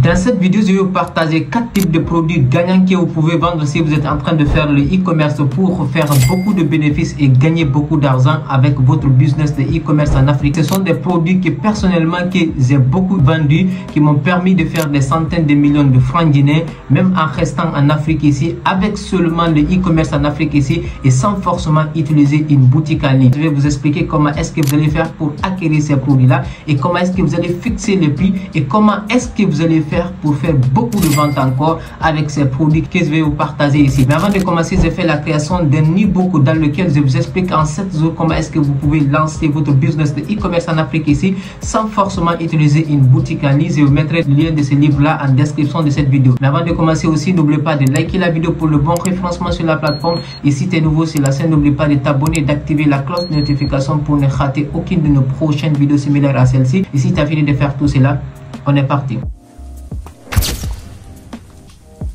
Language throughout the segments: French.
Dans cette vidéo, je vais vous partager 4 types de produits gagnants que vous pouvez vendre si vous êtes en train de faire le e-commerce pour faire beaucoup de bénéfices et gagner beaucoup d'argent avec votre business de e-commerce en Afrique. Ce sont des produits que personnellement j'ai beaucoup vendus, qui m'ont permis de faire des centaines de millions de francs guinéens, même en restant en Afrique ici, avec seulement le e-commerce en Afrique ici et sans forcément utiliser une boutique en ligne. Je vais vous expliquer comment est-ce que vous allez faire pour acquérir ces produits-là et comment est-ce que vous allez fixer les prix et comment est-ce que vous allez faire pour faire beaucoup de ventes encore avec ces produits que je vais vous partager ici. Mais avant de commencer, j'ai fait la création d'un e-book dans lequel je vous explique en 7 jours comment est-ce que vous pouvez lancer votre business de e-commerce en Afrique ici sans forcément utiliser une boutique en ligne. Je vous mettrai le lien de ce livre-là en description de cette vidéo. Mais avant de commencer aussi, n'oubliez pas de liker la vidéo pour le bon référencement sur la plateforme. Et si tu es nouveau sur la chaîne, n'oublie pas de t'abonner et d'activer la cloche de notification pour ne rater aucune de nos prochaines vidéos similaires à celle-ci. Et si tu as fini de faire tout cela, on est parti.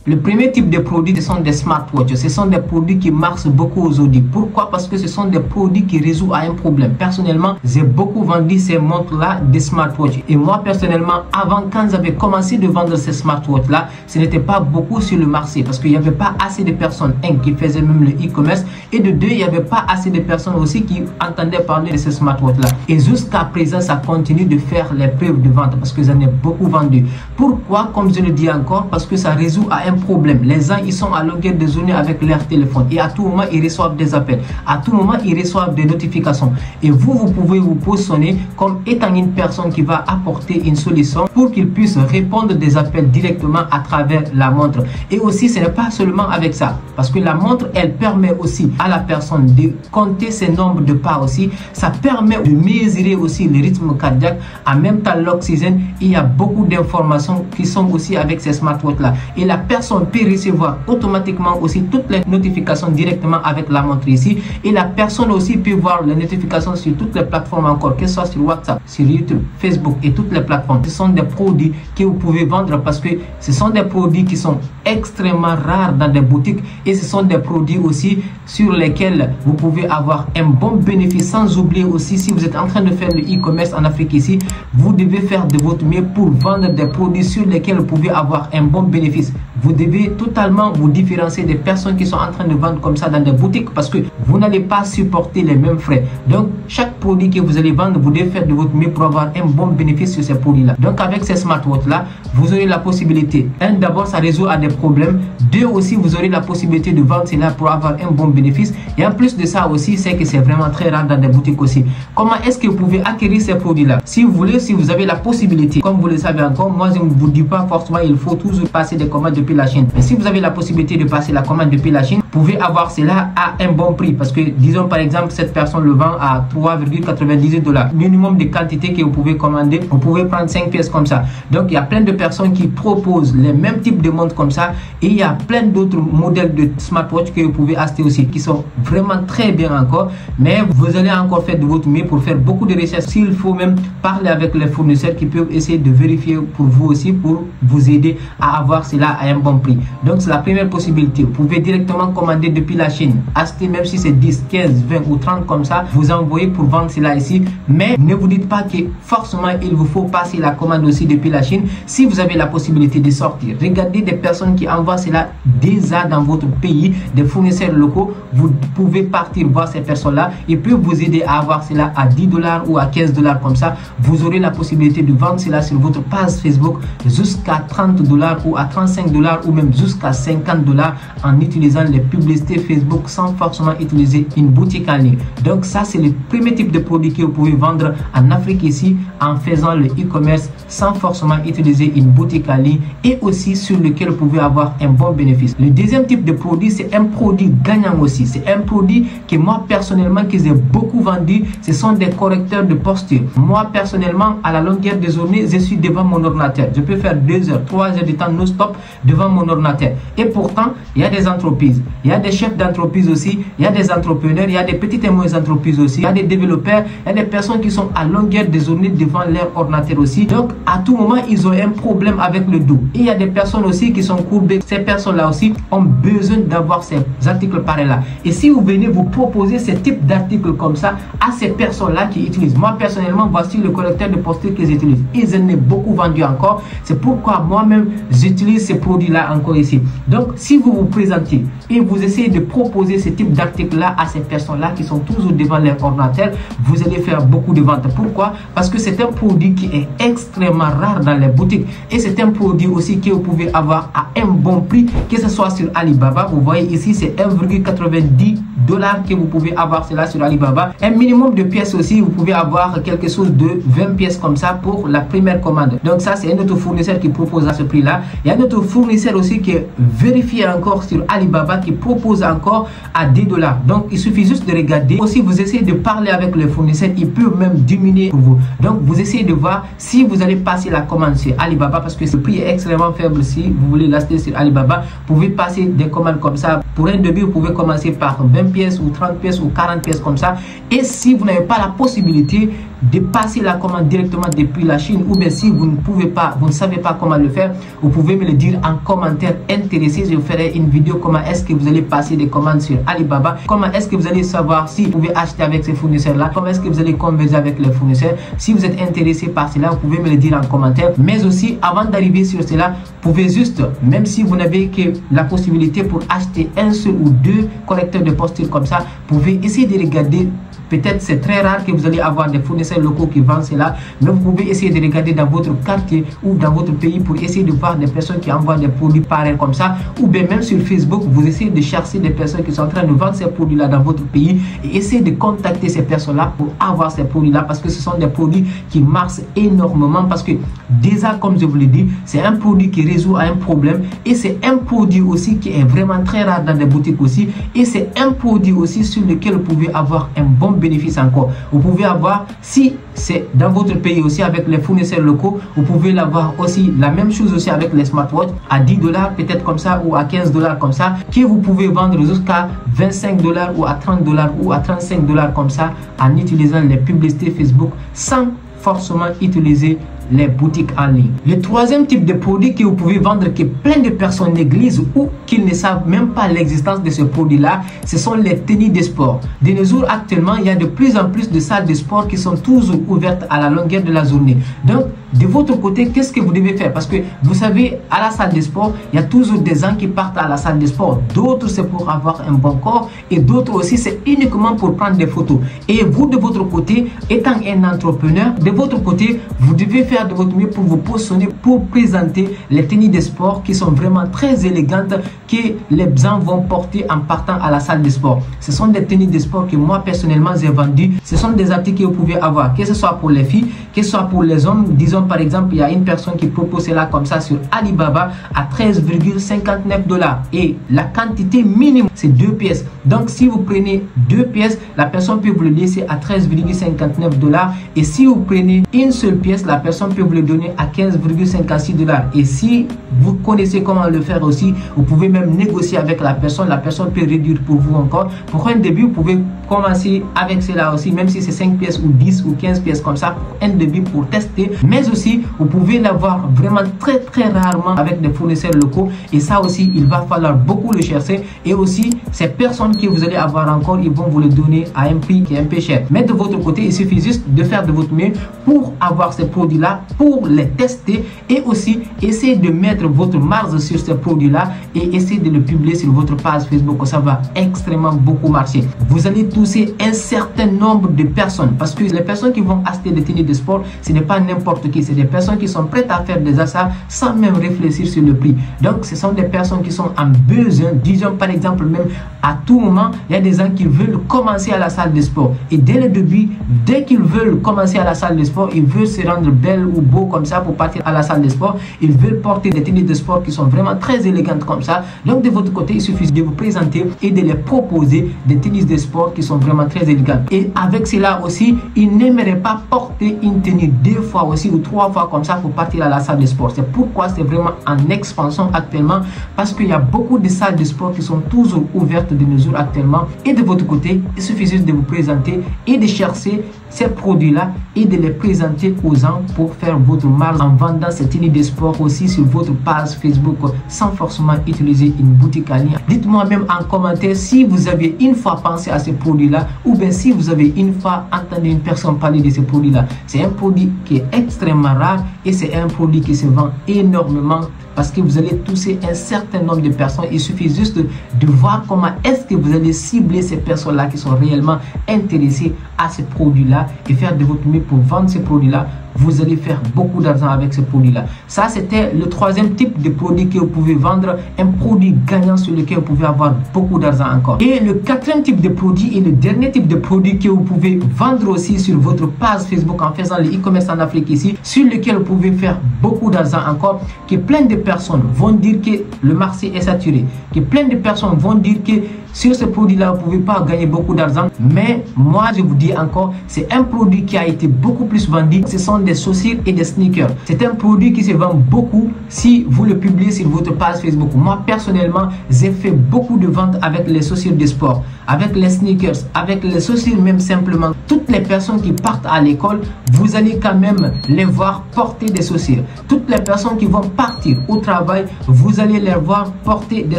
Le premier type de produits, ce sont des smartwatches. Ce sont des produits qui marchent beaucoup aujourd'hui. Pourquoi? Parce que ce sont des produits qui résolvent un problème. Personnellement, j'ai beaucoup vendu ces montres-là, des smartwatches. Et moi, personnellement, avant, quand j'avais commencé de vendre ces smartwatches-là, ce n'était pas beaucoup sur le marché parce qu'il n'y avait pas assez de personnes, qui faisaient même le e-commerce. Et de deux, il n'y avait pas assez de personnes aussi qui entendaient parler de ces smartwatches-là. Et jusqu'à présent, ça continue de faire les preuves de vente parce que j'en ai beaucoup vendu. Pourquoi? Comme je le dis encore, parce que ça résout un problème. Les gens, ils sont à longueur de journée avec leur téléphone et à tout moment ils reçoivent des appels, à tout moment ils reçoivent des notifications et vous pouvez vous positionner comme étant une personne qui va apporter une solution pour qu'ils puissent répondre des appels directement à travers la montre. Et aussi, ce n'est pas seulement avec ça, parce que la montre, elle permet aussi à la personne de compter ses nombres de pas aussi. Ça permet de mesurer aussi le rythme cardiaque, en même temps l'oxygène. Il y a beaucoup d'informations qui sont aussi avec ces smartwatches là et la personne peut recevoir automatiquement aussi toutes les notifications directement avec la montre ici, et la personne aussi peut voir les notifications sur toutes les plateformes encore, que ce soit sur WhatsApp, sur YouTube, Facebook et toutes les plateformes. Ce sont des produits que vous pouvez vendre parce que ce sont des produits qui sont extrêmement rares dans des boutiques et ce sont des produits aussi sur lesquels vous pouvez avoir un bon bénéfice. Sans oublier aussi, si vous êtes en train de faire le e-commerce en Afrique ici, vous devez faire de votre mieux pour vendre des produits sur lesquels vous pouvez avoir un bon bénéfice. Vous devez totalement vous différencier des personnes qui sont en train de vendre comme ça dans des boutiques parce que vous n'allez pas supporter les mêmes frais. Donc, chaque produit que vous allez vendre, vous devez faire de votre mieux pour avoir un bon bénéfice sur ces produits-là. Donc, avec ces smartwatches-là, vous aurez la possibilité, d'abord, ça résout à des problèmes. Deux, aussi, vous aurez la possibilité de vendre cela pour avoir un bon bénéfice. Et en plus de ça aussi, c'est que c'est vraiment très rare dans des boutiques aussi. Comment est-ce que vous pouvez acquérir ces produits-là? Si vous voulez, si vous avez la possibilité, comme vous le savez encore, moi, je ne vous dis pas forcément il faut toujours passer des commandes depuis la Chine. Mais si vous avez la possibilité de passer la commande depuis la Chine, vous pouvez avoir cela à un bon prix parce que, disons par exemple, cette personne le vend à 3,98 $. Minimum de quantité que vous pouvez commander, vous pouvez prendre 5 pièces comme ça. Donc il y a plein de personnes qui proposent les mêmes types de montres comme ça et il y a plein d'autres modèles de smartwatch que vous pouvez acheter aussi qui sont vraiment très bien encore, mais vous allez encore faire de votre mieux pour faire beaucoup de recherches. S'il faut même parler avec les fournisseurs qui peuvent essayer de vérifier pour vous aussi, pour vous aider à avoir cela à un bon prix. Donc c'est la première possibilité. Vous pouvez directement commander depuis la Chine, acheter même si c'est 10, 15, 20 ou 30 comme ça, vous envoyez pour vendre cela ici. Mais ne vous dites pas que forcément il vous faut passer la commande aussi depuis la Chine. Si vous avez la possibilité de sortir, regardez des personnes qui envoient cela déjà dans votre pays, des fournisseurs locaux, vous pouvez partir voir ces personnes-là et peuvent vous aider à avoir cela à 10 $ ou à 15 $ comme ça. Vous aurez la possibilité de vendre cela sur votre page Facebook jusqu'à 30 $ ou à 35 $ ou même jusqu'à 50 $ en utilisant les publicités Facebook sans forcément utiliser une boutique en ligne. Donc ça, c'est le premier type de produit que vous pouvez vendre en Afrique ici en faisant le e-commerce sans forcément utiliser une boutique en ligne et aussi sur lequel vous pouvez avoir un bon bénéfice. Le deuxième type de produit, c'est un produit gagnant aussi. C'est un produit que moi personnellement que j'ai beaucoup vendu. Ce sont des correcteurs de posture. Moi personnellement, à la longueur des journées, je suis devant mon ordinateur. Je peux faire 2 heures, 3 heures de temps non-stop devant mon ordinateur. Et pourtant, il y a des entreprises, il y a des chefs d'entreprise aussi, il y a des entrepreneurs, il y a des petites et moyennes entreprises aussi, il y a des développeurs, il y a des personnes qui sont à longueur de journée devant leur ordinateur aussi. Donc, à tout moment, ils ont un problème avec le dos. Et il y a des personnes aussi qui sont courbés. Ces personnes-là aussi ont besoin d'avoir ces articles pareils-là. Et si vous venez vous proposer ce type d'articles comme ça à ces personnes-là qui utilisent, moi personnellement, voici le correcteur de posture que j'utilise. Ils en ont beaucoup vendu encore. C'est pourquoi moi-même, j'utilise ces produits-là encore ici. Donc, si vous vous présentez et vous essayez de proposer ce type d'articles-là à ces personnes-là qui sont toujours devant leur ordinateur, vous allez faire beaucoup de ventes. Pourquoi? Parce que c'est un produit qui est extrêmement rare dans les boutiques et c'est un produit aussi que vous pouvez avoir à un bon prix, que ce soit sur Alibaba. Vous voyez ici, c'est 1,90 $ que vous pouvez avoir cela sur Alibaba. Un minimum de pièces aussi, vous pouvez avoir quelque chose de 20 pièces comme ça pour la première commande. Donc ça, c'est un autre fournisseur qui propose à ce prix-là. Il y a un autre fournisseur aussi qui est vérifié encore sur Alibaba qui propose encore à 10 $. Donc il suffit juste de regarder. Aussi, vous essayez de parler avec le fournisseur, il peut même diminuer pour vous. Donc vous essayez de voir si vous allez passer la commande sur Alibaba parce que ce prix est extrêmement faible. Si vous voulez l'acheter sur Alibaba, vous pouvez passer des commandes comme ça. Pour un début, vous pouvez commencer par 20 pièces ou 30 pièces ou 40 pièces comme ça. Et si vous n'avez pas la possibilité de passer la commande directement depuis la Chine, ou bien si vous ne pouvez pas, vous ne savez pas comment le faire, vous pouvez me le dire en commentaire intéressé. Je ferai une vidéo comment est-ce que vous allez passer des commandes sur Alibaba, comment est-ce que vous allez savoir si vous pouvez acheter avec ces fournisseurs là, comment est-ce que vous allez converser avec les fournisseurs. Si vous êtes intéressé par cela, vous pouvez me le dire en commentaire. Mais aussi, avant d'arriver sur cela, vous pouvez juste, même si vous n'avez que la possibilité pour acheter un seul ou deux correcteurs de posture comme ça, vous pouvez essayer de regarder. Peut-être c'est très rare que vous allez avoir des fournisseurs locaux qui vendent cela, mais vous pouvez essayer de regarder dans votre quartier ou dans votre pays pour essayer de voir des personnes qui envoient des produits pareils comme ça, ou bien même sur Facebook, vous essayez de chercher des personnes qui sont en train de vendre ces produits-là dans votre pays et essayez de contacter ces personnes-là pour avoir ces produits-là parce que ce sont des produits qui marchent énormément parce que déjà, comme je vous l'ai dit, c'est un produit qui résout un problème et c'est un produit aussi qui est vraiment très rare dans les boutiques aussi et c'est un produit aussi sur lequel vous pouvez avoir un bon bénéfice encore. Vous pouvez avoir, si c'est dans votre pays aussi avec les fournisseurs locaux, vous pouvez l'avoir aussi la même chose aussi avec les smartwatches à 10 $ peut-être comme ça ou à 15 $ comme ça, que vous pouvez vendre jusqu'à 25 $ ou à 30 $ ou à 35 $ comme ça en utilisant les publicités Facebook sans forcément utiliser les boutiques en ligne. Le troisième type de produit que vous pouvez vendre que plein de personnes négligent ou qu'ils ne savent même pas l'existence de ce produit-là, ce sont les tenues de sport. De nos jours actuellement, il y a de plus en plus de salles de sport qui sont toujours ouvertes à la longueur de la journée. Donc, de votre côté, qu'est-ce que vous devez faire? Parce que vous savez, à la salle de sport, il y a toujours des gens qui partent à la salle de sport. D'autres, c'est pour avoir un bon corps et d'autres aussi, c'est uniquement pour prendre des photos. Et vous, de votre côté, étant un entrepreneur, de votre côté, vous devez faire de votre mieux pour vous positionner, pour présenter les tenues de sport qui sont vraiment très élégantes que les gens vont porter en partant à la salle de sport. Ce sont des tenues de sport que moi, personnellement, j'ai vendues. Ce sont des articles que vous pouvez avoir, que ce soit pour les filles, que ce soit pour les hommes. Disons, par exemple, il y a une personne qui propose cela comme ça sur Alibaba à 13,59 $. Et la quantité minimum, c'est 2 pièces. Donc, si vous prenez 2 pièces, la personne peut vous le laisser à 13,59 $. Et si vous prenez une seule pièce, la personne peut vous le donner à 15,56 $. Et si vous connaissez comment le faire aussi, vous pouvez même négocier avec la personne peut réduire pour vous encore. Pour un début, vous pouvez commencer avec cela aussi, même si c'est 5 pièces ou 10 ou 15 pièces comme ça, pour un début pour tester. Mais aussi, vous pouvez l'avoir vraiment très rarement avec des fournisseurs locaux et ça aussi, il va falloir beaucoup le chercher. Et aussi, ces personnes que vous allez avoir encore, ils vont vous le donner à un prix qui est un peu cher. Mais de votre côté, il suffit juste de faire de votre mieux pour avoir ces produits-là, pour les tester et aussi essayer de mettre votre marge sur ces produits-là et essayer de le publier sur votre page Facebook. Ça va extrêmement beaucoup marcher. Vous allez toucher un certain nombre de personnes parce que les personnes qui vont acheter des tenues de sport, ce n'est pas n'importe qui, c'est des personnes qui sont prêtes à faire des achats sans même réfléchir sur le prix. Donc ce sont des personnes qui sont en besoin, disons par exemple même à tout moment, il y a des gens qui veulent commencer à la salle de sport et dès le début, dès qu'ils veulent commencer à la salle de sport, ils veulent se rendre belle ou beau comme ça pour partir à la salle de sport, ils veulent porter des tenues de sport qui sont vraiment très élégantes comme ça. Donc de votre côté, il suffit de vous présenter et de les proposer des tenues de sport qui sont vraiment très élégantes. Et avec cela aussi, ils n'aimeraient pas porter une tenue 2 fois aussi ou 3 fois comme ça pour partir à la salle de sport. C'est pourquoi c'est vraiment en expansion actuellement parce qu'il y a beaucoup de salles de sport qui sont toujours ouvertes de nos jours actuellement. Et de votre côté, il suffit juste de vous présenter et de chercher ces produits-là et de les présenter aux gens pour pour faire votre marge en vendant cette idée de sport aussi sur votre page Facebook sans forcément utiliser une boutique en ligne. Dites-moi même en commentaire si vous avez une fois pensé à ce produit-là ou bien si vous avez une fois entendu une personne parler de ce produit-là. C'est un produit qui est extrêmement rare et c'est un produit qui se vend énormément parce que vous allez toucher un certain nombre de personnes. Il suffit juste de voir comment est-ce que vous allez cibler ces personnes-là qui sont réellement intéressées à ce produit-là et faire de votre mieux pour vendre ce produit-là. Vous allez faire beaucoup d'argent avec ce produit-là. Ça, c'était le troisième type de produit que vous pouvez vendre, un produit gagnant sur lequel vous pouvez avoir beaucoup d'argent encore. Et le quatrième type de produit et le dernier type de produit que vous pouvez vendre aussi sur votre page Facebook en faisant le e-commerce en Afrique ici, sur lequel vous pouvez faire beaucoup d'argent encore, que plein de personnes vont dire que le marché est saturé, que plein de personnes vont dire que sur ce produit-là, vous ne pouvez pas gagner beaucoup d'argent. Mais moi, je vous dis encore, c'est un produit qui a été beaucoup plus vendu. Ce sont des chaussures et des sneakers. C'est un produit qui se vend beaucoup si vous le publiez sur votre page Facebook. Moi, personnellement, j'ai fait beaucoup de ventes avec les chaussures de sport, avec les sneakers, avec les chaussures même simplement. Toutes les personnes qui partent à l'école, vous allez quand même les voir porter des chaussures. Toutes les personnes qui vont partir au travail, vous allez les voir porter des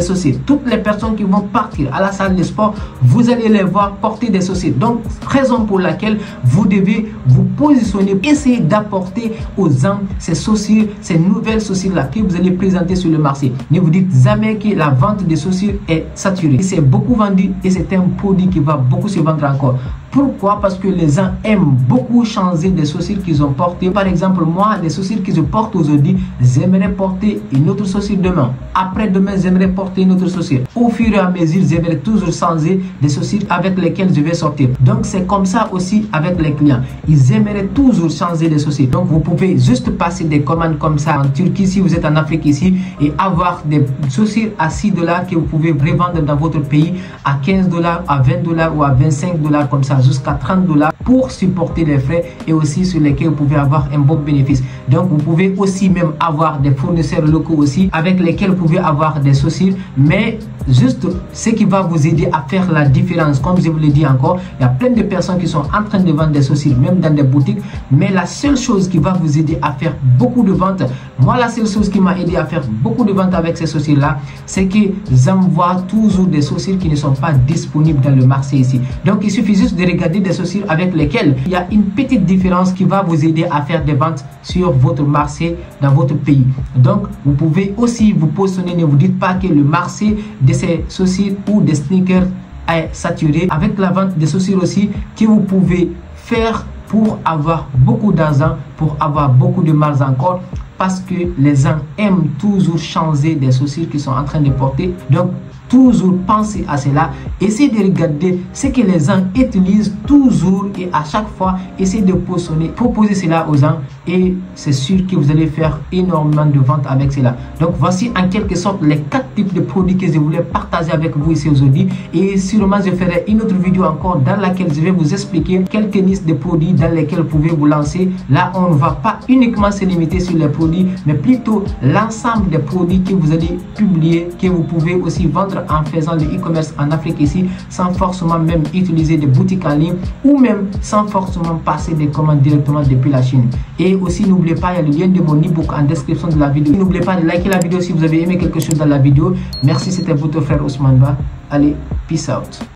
chaussures. Toutes les personnes qui vont partir à la salle de sport, vous allez les voir porter des chaussures. Donc, raison pour laquelle vous devez vous positionner, essayer d'apporter aux gens ces chaussures, ces nouvelles chaussures-là que vous allez présenter sur le marché. Ne vous dites jamais que la vente des chaussures est saturée. C'est beaucoup vendu et c'est un produit qui va beaucoup se vendre encore. Pourquoi? Parce que les gens aiment beaucoup changer des chaussures qu'ils ont portées. Par exemple, moi, les chaussures que je porte aujourd'hui, j'aimerais porter une autre chaussure demain. Après-demain, j'aimerais porter une autre chaussure. Au fur et à mesure, j'aimerais toujours changer des chaussures avec lesquelles je vais sortir. Donc, c'est comme ça aussi avec les clients. Ils aimeraient toujours changer des chaussures. Donc, vous pouvez juste passer des commandes comme ça en Turquie, si vous êtes en Afrique ici, et avoir des chaussures à 6 $ que vous pouvez revendre dans votre pays à 15 $, à 20 $ ou à 25 $ comme ça, jusqu'à 30 $ pour supporter les frais et aussi sur lesquels vous pouvez avoir un bon bénéfice. Donc vous pouvez aussi même avoir des fournisseurs locaux aussi avec lesquels vous pouvez avoir des chaussures, mais juste ce qui va vous aider à faire la différence, comme je vous l'ai dit encore, il y a plein de personnes qui sont en train de vendre des chaussures même dans des boutiques, mais la seule chose qui va vous aider à faire beaucoup de ventes, moi la seule chose qui m'a aidé à faire beaucoup de ventes avec ces chaussures là, c'est que j'envoie toujours des chaussures qui ne sont pas disponibles dans le marché ici. Donc il suffit juste de regarder des chaussures avec lesquelles il y a une petite différence qui va vous aider à faire des ventes sur votre marché dans votre pays. Donc vous pouvez aussi vous positionner, ne vous dites pas que le marché de ces chaussures ou des sneakers est saturé. Avec la vente des chaussures aussi que vous pouvez faire pour avoir beaucoup d'argent, pour avoir beaucoup de marge encore, parce que les gens aiment toujours changer des chaussures qu'ils sont en train de porter. Donc toujours penser à cela, essayez de regarder ce que les gens utilisent toujours et à chaque fois essayez de positionner, proposer cela aux gens et c'est sûr que vous allez faire énormément de ventes avec cela. Donc voici en quelque sorte les 4 types de produits que je voulais partager avec vous ici aujourd'hui, et sûrement je ferai une autre vidéo encore dans laquelle je vais vous expliquer quelques listes de produits dans lesquels vous pouvez vous lancer. Là on ne va pas uniquement se limiter sur les produits, mais plutôt l'ensemble des produits que vous allez publier, que vous pouvez aussi vendre en faisant le e-commerce en Afrique ici, sans forcément même utiliser des boutiques en ligne ou même sans forcément passer des commandes directement depuis la Chine. Et aussi n'oubliez pas, il y a le lien de mon e-book en description de la vidéo. N'oubliez pas de liker la vidéo si vous avez aimé quelque chose dans la vidéo. Merci, c'était votre frère Ousmane Ba. Allez, peace out.